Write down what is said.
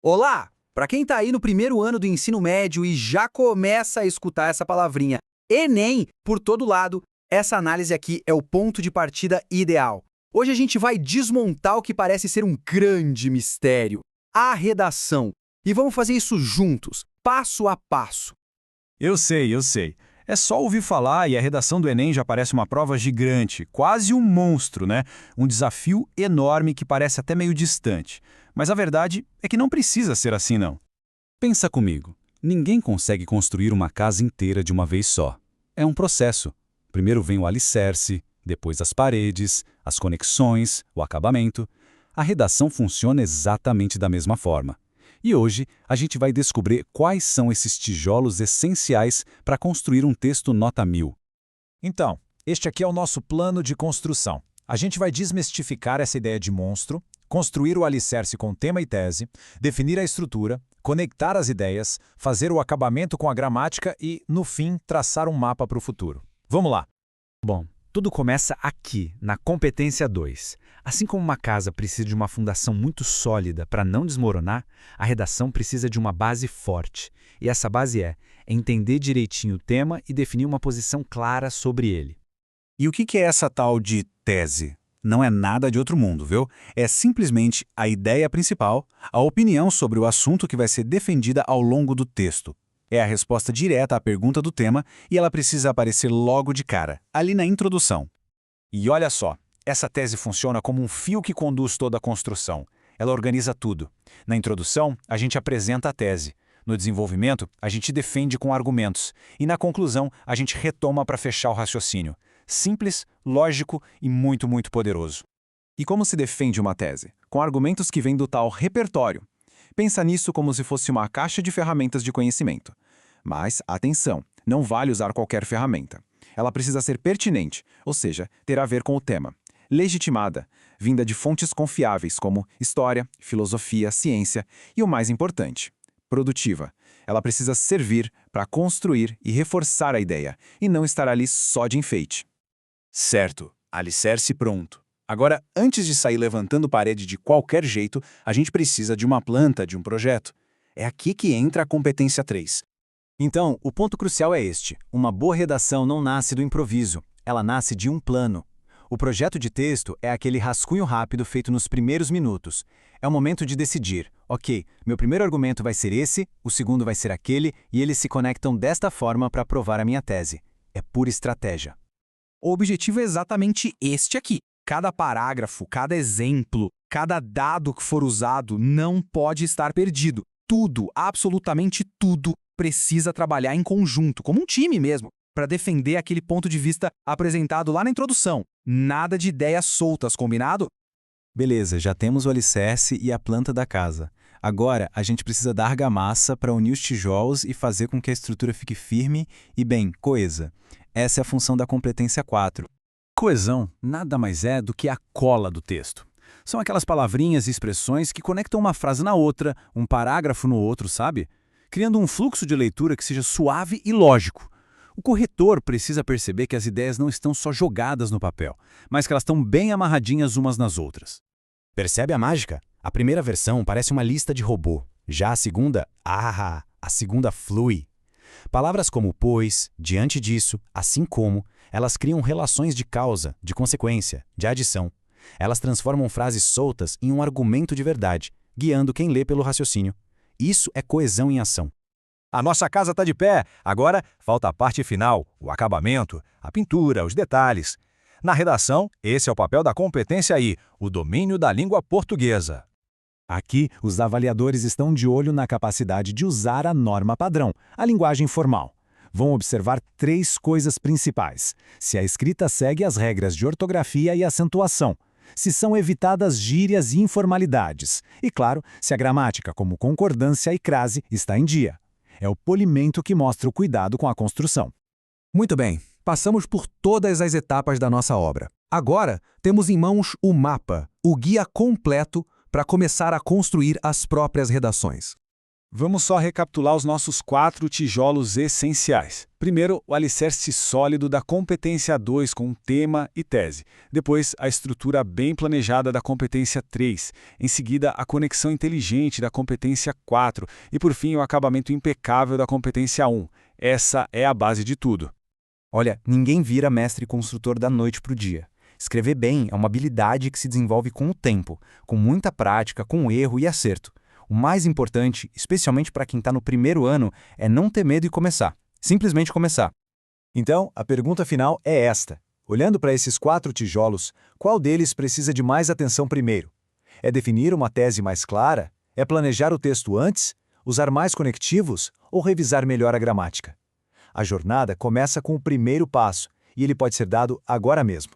Olá! Para quem está aí no primeiro ano do ensino médio e já começa a escutar essa palavrinha Enem por todo lado, essa análise aqui é o ponto de partida ideal. Hoje a gente vai desmontar o que parece ser um grande mistério, a redação. E vamos fazer isso juntos, passo a passo. Eu sei. É só ouvir falar e a redação do Enem já parece uma prova gigante, quase um monstro, né? Um desafio enorme que parece até meio distante. Mas a verdade é que não precisa ser assim, não. Pensa comigo. Ninguém consegue construir uma casa inteira de uma vez só. É um processo. Primeiro vem o alicerce, depois as paredes, as conexões, o acabamento. A redação funciona exatamente da mesma forma. E hoje a gente vai descobrir quais são esses tijolos essenciais para construir um texto nota 1000. Então, este aqui é o nosso plano de construção. A gente vai desmistificar essa ideia de monstro, construir o alicerce com tema e tese, definir a estrutura, conectar as ideias, fazer o acabamento com a gramática e, no fim, traçar um mapa para o futuro. Vamos lá! Bom, tudo começa aqui, na competência 2. Assim como uma casa precisa de uma fundação muito sólida para não desmoronar, a redação precisa de uma base forte. E essa base é entender direitinho o tema e definir uma posição clara sobre ele. E o que é essa tal de tese? Não é nada de outro mundo, viu? É simplesmente a ideia principal, a opinião sobre o assunto que vai ser defendida ao longo do texto. É a resposta direta à pergunta do tema e ela precisa aparecer logo de cara, ali na introdução. E olha só, essa tese funciona como um fio que conduz toda a construção. Ela organiza tudo. Na introdução, a gente apresenta a tese. No desenvolvimento, a gente defende com argumentos. E na conclusão, a gente retoma para fechar o raciocínio. Simples, lógico e muito poderoso. E como se defende uma tese? Com argumentos que vêm do tal repertório. Pensa nisso como se fosse uma caixa de ferramentas de conhecimento. Mas, atenção, não vale usar qualquer ferramenta. Ela precisa ser pertinente, ou seja, ter a ver com o tema. Legitimada, vinda de fontes confiáveis como história, filosofia, ciência e, o mais importante, produtiva. Ela precisa servir para construir e reforçar a ideia, e não estar ali só de enfeite. Certo, alicerce pronto. Agora, antes de sair levantando parede de qualquer jeito, a gente precisa de uma planta, de um projeto. É aqui que entra a competência 3. Então, o ponto crucial é este. Uma boa redação não nasce do improviso, ela nasce de um plano. O projeto de texto é aquele rascunho rápido feito nos primeiros minutos. É o momento de decidir, ok, meu primeiro argumento vai ser esse, o segundo vai ser aquele, e eles se conectam desta forma para provar a minha tese. É pura estratégia. O objetivo é exatamente este aqui. Cada parágrafo, cada exemplo, cada dado que for usado não pode estar perdido. Tudo, absolutamente tudo, precisa trabalhar em conjunto, como um time mesmo, para defender aquele ponto de vista apresentado lá na introdução. Nada de ideias soltas, combinado? Beleza, já temos o alicerce e a planta da casa. Agora, a gente precisa da argamassa para unir os tijolos e fazer com que a estrutura fique firme e, bem, coesa. Essa é a função da competência 4. Coesão nada mais é do que a cola do texto. São aquelas palavrinhas e expressões que conectam uma frase na outra, um parágrafo no outro, sabe? Criando um fluxo de leitura que seja suave e lógico. O corretor precisa perceber que as ideias não estão só jogadas no papel, mas que elas estão bem amarradinhas umas nas outras. Percebe a mágica? A primeira versão parece uma lista de robô. Já a segunda, a segunda flui. Palavras como pois, diante disso, assim como, elas criam relações de causa, de consequência, de adição. Elas transformam frases soltas em um argumento de verdade, guiando quem lê pelo raciocínio. Isso é coesão em ação. A nossa casa está de pé, agora falta a parte final, o acabamento, a pintura, os detalhes. Na redação, esse é o papel da competência I, o domínio da língua portuguesa. Aqui, os avaliadores estão de olho na capacidade de usar a norma padrão, a linguagem formal. Vão observar 3 coisas principais: se a escrita segue as regras de ortografia e acentuação, se são evitadas gírias e informalidades, e, claro, se a gramática, como concordância e crase, está em dia. É o polimento que mostra o cuidado com a construção. Muito bem, passamos por todas as etapas da nossa obra. Agora, temos em mãos o mapa, o guia completo para começar a construir as próprias redações. Vamos só recapitular os nossos 4 tijolos essenciais. Primeiro, o alicerce sólido da competência 2 com tema e tese. Depois, a estrutura bem planejada da competência 3. Em seguida, a conexão inteligente da competência 4. E, por fim, o acabamento impecável da competência 1. Essa é a base de tudo. Olha, ninguém vira mestre construtor da noite para o dia. Escrever bem é uma habilidade que se desenvolve com o tempo, com muita prática, com erro e acerto. O mais importante, especialmente para quem está no primeiro ano, é não ter medo e começar. Simplesmente começar. Então, a pergunta final é esta. Olhando para esses 4 tijolos, qual deles precisa de mais atenção primeiro? É definir uma tese mais clara? É planejar o texto antes? Usar mais conectivos? Ou revisar melhor a gramática? A jornada começa com o primeiro passo, e ele pode ser dado agora mesmo.